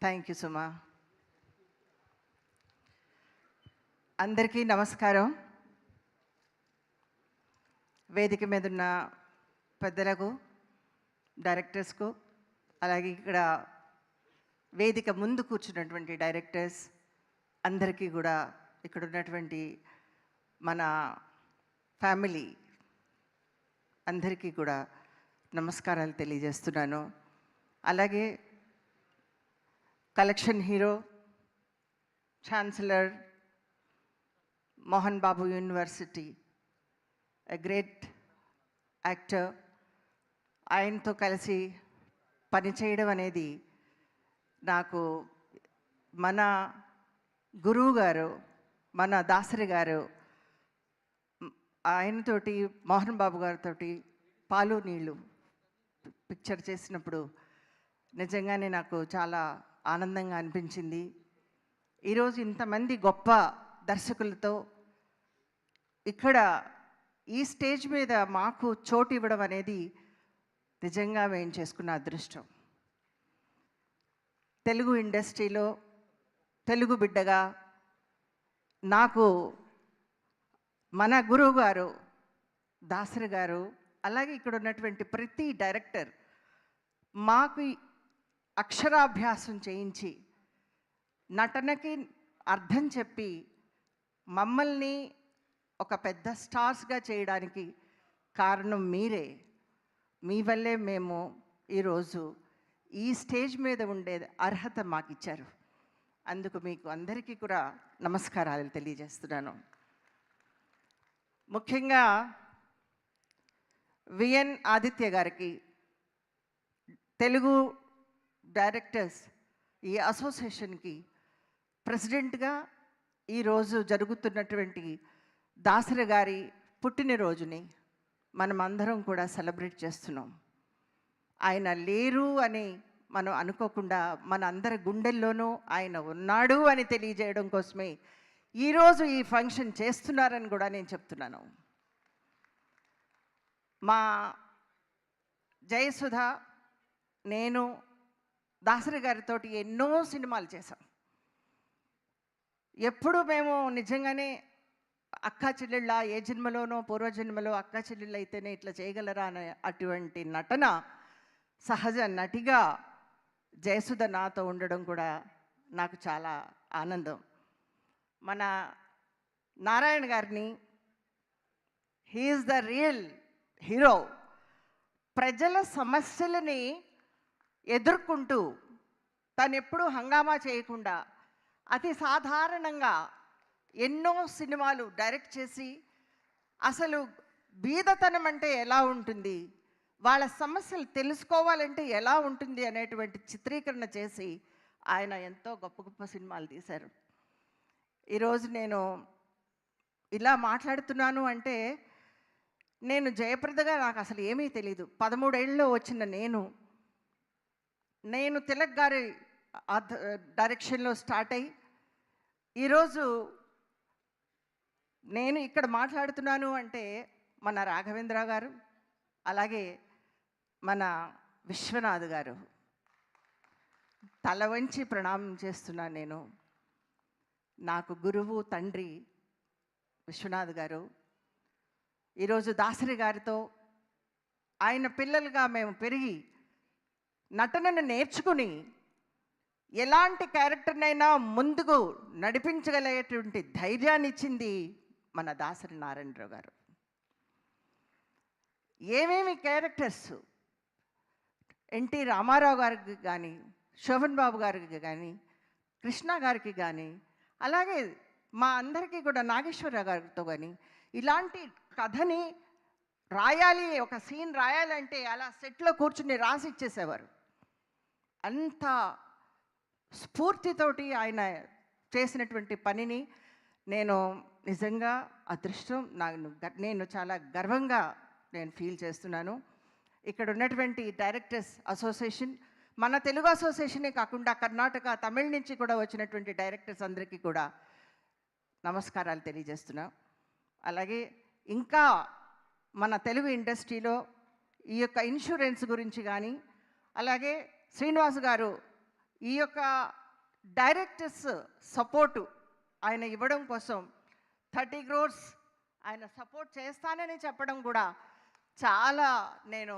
Thank you సుమా. అందరికీ నమస్కారం. వేదిక మీద ఉన్న పెద్దలకు, డైరెక్టర్స్కు, అలాగే ఇక్కడ వేదిక ముందు కూర్చున్నటువంటి డైరెక్టర్స్ అందరికీ కూడా, ఇక్కడ ఉన్నటువంటి మన ఫ్యామిలీ అందరికీ కూడా నమస్కారాలు తెలియజేస్తున్నాను. అలాగే collection hero, chancellor, Mohan Babu university, a great actor, ఆయనతో కలిసి పనిచేయడం అనేది నాకు మన గురువు గారు, మన దాసరి గారు, ఆయనతోటి మోహన్ బాబు గారితో పాలు నీళ్ళు పిక్చర్ చేసినప్పుడు నిజంగానే నాకు చాలా ఆనందంగా అనిపించింది. ఈరోజు ఇంతమంది గొప్ప దర్శకులతో ఇక్కడ ఈ స్టేజ్ మీద మాకు చోటు ఇవ్వడం అనేది నిజంగా మేము చేసుకున్న అదృష్టం. తెలుగు ఇండస్ట్రీలో తెలుగు బిడ్డగా నాకు మన గురువు గారు దాసరి గారు, అలాగే ఇక్కడ ఉన్నటువంటి ప్రతి డైరెక్టర్ మాకు అక్షరాభ్యాసం చేయించి నటనకి అర్థం చెప్పి మమ్మల్ని ఒక పెద్ద స్టార్స్గా చేయడానికి కారణం మీరే. మీ వల్లే మేము ఈరోజు ఈ స్టేజ్ మీద ఉండే అర్హత మాకు ఇచ్చారు. అందుకు మీకు అందరికీ కూడా నమస్కారాలు తెలియజేస్తున్నాను. ముఖ్యంగా విఎన్ ఆదిత్య గారికి, తెలుగు డైరెక్టర్స్ ఈ అసోసియేషన్కి ప్రెసిడెంట్గా ఈరోజు జరుగుతున్నటువంటి దాసరి గారి పుట్టినరోజుని మనం అందరం కూడా సెలబ్రేట్ చేస్తున్నాం. ఆయన లేరు అని మనం అనుకోకుండా మన అందరి గుండెల్లోనూ ఆయన ఉన్నాడు అని తెలియజేయడం కోసమే ఈరోజు ఈ ఫంక్షన్ చేస్తున్నారని కూడా నేను చెప్తున్నాను. మా జయసుధ, నేను దాసరి గారితో ఎన్నో సినిమాలు చేశాం. ఎప్పుడు మేము నిజంగానే అక్కా చెల్లెళ్ళ, ఏ జన్మలోనో పూర్వజన్మలో అక్కా చెల్లెళ్ళు అయితేనే ఇట్లా చేయగలరా అనే అటువంటి నటన, సహజ నటిగా జయసుధ నాతో ఉండడం కూడా నాకు చాలా ఆనందం. మన నారాయణ గారిని, హీఈస్ ద రియల్ హీరో. ప్రజల సమస్యలని ఎదుర్కొంటూ తను ఎప్పుడూ హంగామా చేయకుండా అతి సాధారణంగా ఎన్నో సినిమాలు డైరెక్ట్ చేసి అసలు బీదతనం అంటే ఎలా ఉంటుంది, వాళ్ళ సమస్యలు తెలుసుకోవాలంటే ఎలా ఉంటుంది అనేటువంటి చిత్రీకరణ చేసి ఆయన ఎంతో గొప్ప గొప్ప సినిమాలు తీశారు. ఈరోజు నేను ఇలా మాట్లాడుతున్నాను అంటే నేను జయప్రదగా నాకు అసలు ఏమీ తెలీదు. 13 ఏళ్ళలో వచ్చిన నేను తిలక్ గారి డైరెక్షన్లో స్టార్ట్ అయ్యి ఈరోజు నేను ఇక్కడ మాట్లాడుతున్నాను అంటే మన రాఘవేంద్ర గారు, అలాగే మన విశ్వనాథ్ గారు తల వంచి ప్రణామం చేస్తున్నాను. నేను నాకు గురువు, తండ్రి విశ్వనాథ్ గారు. ఈరోజు దాసరి గారితో ఆయన పిల్లలుగా మేము పెరిగి నటనను నేర్చుకుని ఎలాంటి క్యారెక్టర్నైనా ముందుకు నడిపించగలిగేటువంటి ధైర్యాన్ని ఇచ్చింది మన దాసరి నారాయణరావు గారు. ఏమేమి క్యారెక్టర్స్ ఎన్టీ రామారావు గారికి కానీ, శోభన్ బాబు గారికి కానీ, కృష్ణ గారికి కానీ, అలాగే మా అందరికీ కూడా నాగేశ్వరరావు గారితో కానీ ఇలాంటి కథని రాయాలి, ఒక సీన్ రాయాలంటే అలా సెట్లో కూర్చుని రాసి ఇచ్చేసేవారు. అంత స్ఫూర్తితోటి ఆయన చేసినటువంటి పనిని నేను నిజంగా అదృష్టం, నేను చాలా గర్వంగా నేను ఫీల్ చేస్తున్నాను. ఇక్కడ ఉన్నటువంటి డైరెక్టర్స్ అసోసియేషన్, మన తెలుగు అసోసియేషనే కాకుండా కర్ణాటక, తమిళ నుంచి కూడా వచ్చినటువంటి డైరెక్టర్స్ అందరికీ కూడా నమస్కారాలు తెలియజేస్తున్నా. అలాగే ఇంకా మన తెలుగు ఇండస్ట్రీలో ఈ యొక్క ఇన్సూరెన్స్ గురించి కానీ, అలాగే శ్రీనివాస్ గారు ఈ యొక్క డైరెక్టర్స్ సపోర్టు ఆయన ఇవ్వడం కోసం 30 crores ఆయన సపోర్ట్ చేస్తానని చెప్పడం కూడా చాలా నేను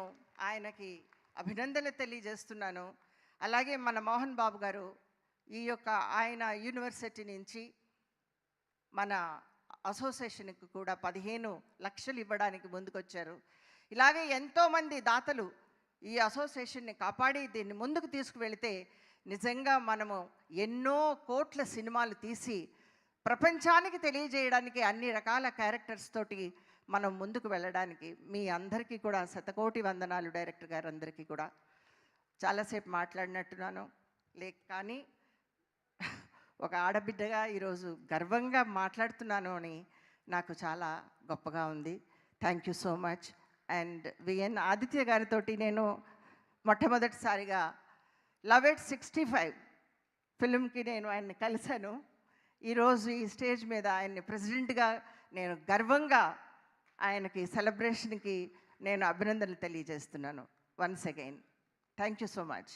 ఆయనకి అభినందనలు తెలియజేస్తున్నాను. అలాగే మన మోహన్ బాబు గారు ఈ యొక్క ఆయన యూనివర్సిటీ నుంచి మన అసోసియేషన్కి కూడా 15 లక్షలు ఇవ్వడానికి ముందుకొచ్చారు. ఇలాగే ఎంతోమంది దాతలు ఈ అసోసియేషన్ని కాపాడి దీన్ని ముందుకు తీసుకువెళితే నిజంగా మనము ఎన్నో కోట్ల సినిమాలు తీసి ప్రపంచానికి తెలియజేయడానికి అన్ని రకాల క్యారెక్టర్స్ తోటి మనం ముందుకు వెళ్ళడానికి మీ అందరికీ కూడా శతకోటి వందనాలు. డైరెక్టర్ గారు అందరికీ కూడా చాలాసేపు మాట్లాడినట్టున్నాను కానీ ఒక ఆడబిడ్డగా ఈరోజు గర్వంగా మాట్లాడుతున్నాను అని నాకు చాలా గొప్పగా ఉంది. Thank you so much. And VN Aditya గారితో నేను మొట్టమొదటిసారిగా లవ్ ఎట్ 65 ఫిల్మ్కి నేను ఆయన్ని కలిశాను. ఈరోజు ఈ స్టేజ్ మీద ఆయన్ని ప్రెసిడెంట్గా నేను గర్వంగా ఆయనకి సెలబ్రేషన్కి నేను అభినందనలు తెలియజేస్తున్నాను. Once again thank you so much.